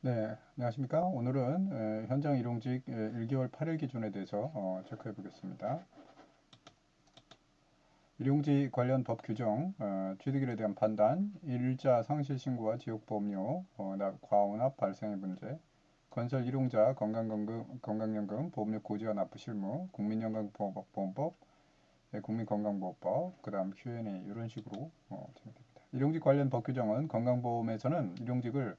네, 안녕하십니까. 오늘은 현장 일용직 1개월 8일 기준에 대해서 체크해 보겠습니다. 일용직 관련 법 규정, 취득일에 대한 판단, 일자 상실 신고와 지역보험료, 과오납 발생의 문제, 건설 일용자 건강연금 보험료 고지와 납부 실무, 국민연금보험법, 국민건강보호법, 그 다음 Q&A 이런 식으로 진행됩니다. 일용직 관련 법 규정은 건강보험에서는 일용직을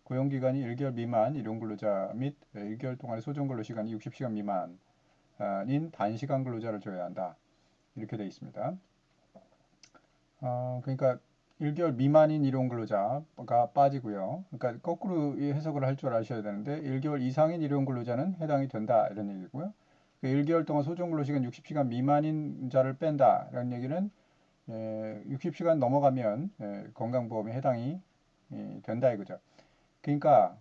고용기간이 1개월 미만 일용근로자 및 1개월 동안의 소정근로시간이 60시간 미만인 단시간 근로자를 줘야 한다. 이렇게 되어 있습니다. 그러니까 1개월 미만인 일용근로자가 빠지고요. 그러니까 거꾸로 해석을 할 줄 아셔야 되는데 1개월 이상인 일용근로자는 해당이 된다 이런 얘기고요. 1개월 동안 소정근로시간 60시간 미만인 자를 뺀다 이런 얘기는 60시간 넘어가면 건강보험에 해당이 된다 이거죠. 그러니까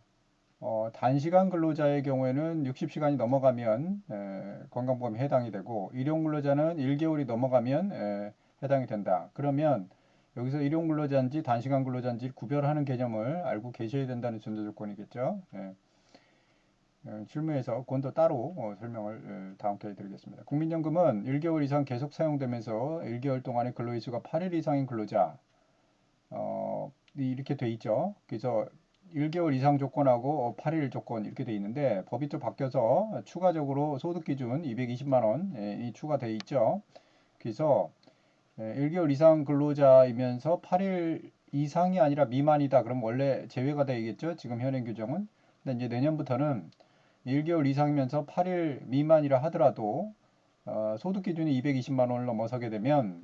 단시간 근로자의 경우에는 60시간이 넘어가면 건강보험에 해당이 되고 일용근로자는 1개월이 넘어가면 해당이 된다. 그러면 여기서 일용근로자인지 단시간 근로자인지 구별하는 개념을 알고 계셔야 된다는 전제조건이겠죠. 실무에서 그건 또 따로 설명을 다음 기회에 드리겠습니다. 국민연금은 1개월 이상 계속 사용되면서 1개월 동안의 근로일수가 8일 이상인 근로자 이렇게 돼 있죠. 그래서 1개월 이상 조건하고 8일 조건 이렇게 돼 있는데 법이 또 바뀌어서 추가적으로 소득기준 220만 원이 추가돼 있죠. 그래서 1개월 이상 근로자이면서 8일 이상이 아니라 미만이다. 그럼 원래 제외가 되겠죠. 지금 현행 규정은. 근데 이제 내년부터는 1개월 이상이면서 8일 미만이라 하더라도 소득기준이 220만 원을 넘어서게 되면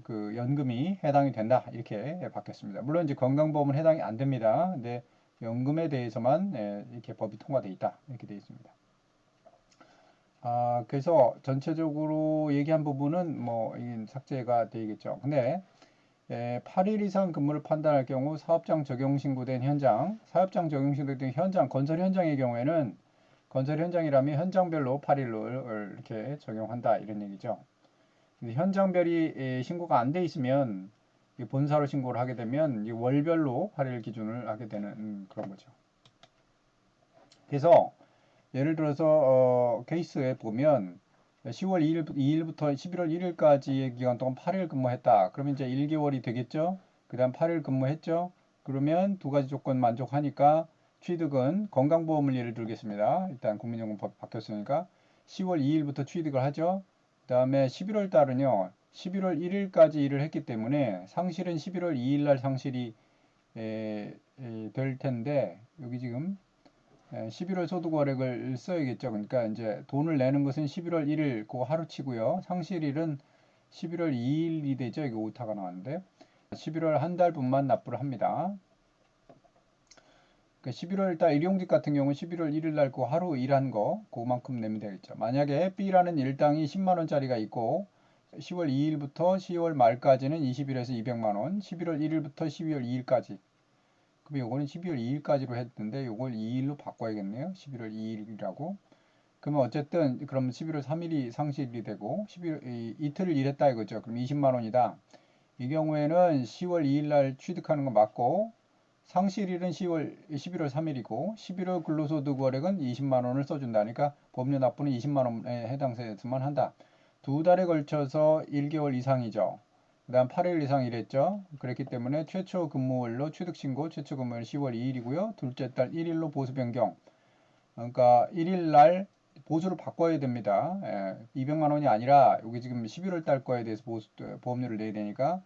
그 연금이 해당이 된다 이렇게 바뀌었습니다. 물론 이제 건강보험은 해당이 안 됩니다. 근데 연금에 대해서만 이렇게 법이 통과돼 있다 이렇게 되어 있습니다. 그래서 전체적으로 얘기한 부분은 뭐 삭제가 되겠죠. 근데 8일 이상 근무를 판단할 경우 사업장 적용 신고된 현장, 사업장 적용 신고된 현장, 건설 현장의 경우에는 건설 현장이라면 현장별로 8일을 이렇게 적용한다 이런 얘기죠. 현장별이 신고가 안 돼 있으면 본사로 신고를 하게 되면 월별로 8일 기준을 하게 되는 그런 거죠. 그래서 예를 들어서 케이스에 보면 10월 2일부터 11월 1일까지의 기간 동안 8일 근무했다. 그러면 이제 1개월이 되겠죠. 그 다음 8일 근무했죠. 그러면 두 가지 조건 만족하니까 취득은 건강보험을 예를 들겠습니다. 일단 국민연금법 바뀌었으니까 10월 2일부터 취득을 하죠. 그 다음에 11월 달은요. 11월 1일까지 일을 했기 때문에 상실은 11월 2일 날 상실이 될 텐데 여기 지금 11월 소득월액을 써야겠죠. 그러니까 이제 돈을 내는 것은 11월 1일 그 하루치고요. 상실일은 11월 2일이 되죠. 이거 오타가 나왔는데 11월 한 달분만 납부를 합니다. 그러니까 11월 달 일용직 같은 경우는 11월 1일 날 그 하루 일한 거 그만큼 내면 되겠죠. 만약에 B라는 일당이 10만 원짜리가 있고 10월 2일부터 10월 말까지는 20일에서 200만 원, 11월 1일부터 12월 2일까지 그럼 요거는 12월 2일까지로 했는데 요걸 2일로 바꿔야겠네요. 11월 2일이라고. 그러면 어쨌든 그럼 11월 3일이 상실이 되고 11월 이틀을 일했다 이거죠. 그럼 20만 원이다. 이 경우에는 10월 2일 날 취득하는 거 맞고 상실일은 11월 3일이고 11월 근로소득월액은 20만 원을 써준다니까 법료 납부는 20만 원에 해당세에서만 한다. 두 달에 걸쳐서 1개월 이상이죠. 그 다음 8일 이상 일했죠. 그렇기 때문에 최초 근무일로 취득신고 최초 근무일 10월 2일이고요. 둘째 달 1일로 보수 변경. 그러니까 1일 날 보수를 바꿔야 됩니다. 200만 원이 아니라 여기 지금 11월 달 거에 대해서 보험료를 내야 되니까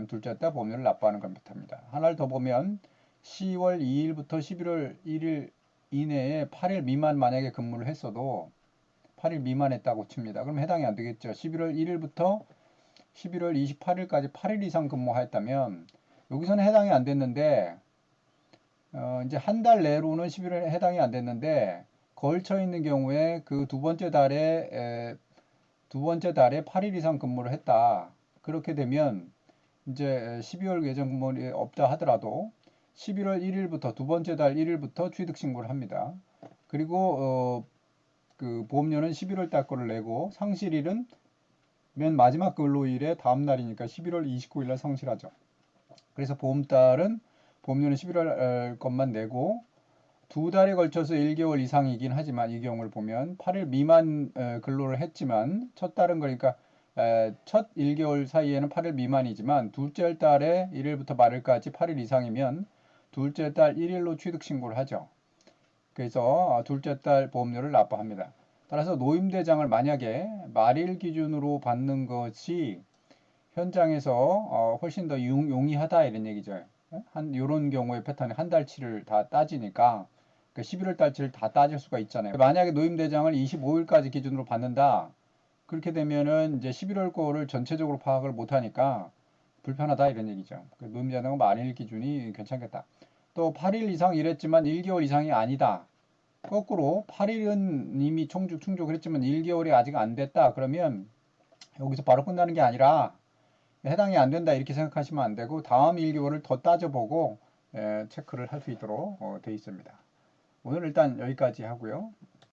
둘째 달 보험료를 납부하는 것부터입니다. 하나를 더 보면 10월 2일부터 11월 1일 이내에 8일 미만 만약에 근무를 했어도 8일 미만 했다고 칩니다. 그럼 해당이 안 되겠죠. 11월 1일부터 11월 28일까지 8일 이상 근무했다면 여기서는 해당이 안 됐는데 이제 한 달 내로는 11월에 해당이 안 됐는데 걸쳐 있는 경우에 그 두 번째 달에 8일 이상 근무를 했다. 그렇게 되면 이제 12월 예정 근무이 없다 하더라도 11월 1일부터 두 번째 달 1일부터 취득 신고를 합니다. 그리고 그 보험료는 11월 달 거를 내고 상실일은 맨 마지막 근로일의 다음 날이니까 11월 29일 날 상실하죠. 그래서 보험료는 11월 것만 내고 2달에 걸쳐서 1개월 이상이긴 하지만 이 경우를 보면 8일 미만 근로를 했지만 첫 달은 그러니까 첫 1개월 사이에는 8일 미만이지만 둘째 달에 1일부터 말일까지 8일 이상이면 둘째 달 1일로 취득 신고를 하죠. 그래서 둘째 달 보험료를 납부합니다. 따라서 노임대장을 만약에 말일 기준으로 받는 것이 현장에서 훨씬 더 용이하다 이런 얘기죠. 요런 경우의 패턴이 한 달치를 다 따지니까 11월 달치를 다 따질 수가 있잖아요. 만약에 노임대장을 25일까지 기준으로 받는다. 그렇게 되면은 이제 11월 거를 전체적으로 파악을 못하니까 불편하다 이런 얘기죠. 노임대장은 만일 기준이 괜찮겠다. 또 8일 이상 일했지만 1개월 이상이 아니다. 거꾸로 8일은 이미 충족을 했지만 1개월이 아직 안 됐다. 그러면 여기서 바로 끝나는 게 아니라 해당이 안 된다 이렇게 생각하시면 안 되고 다음 1개월을 더 따져보고 체크를 할 수 있도록 되어 있습니다. 오늘 일단 여기까지 하고요.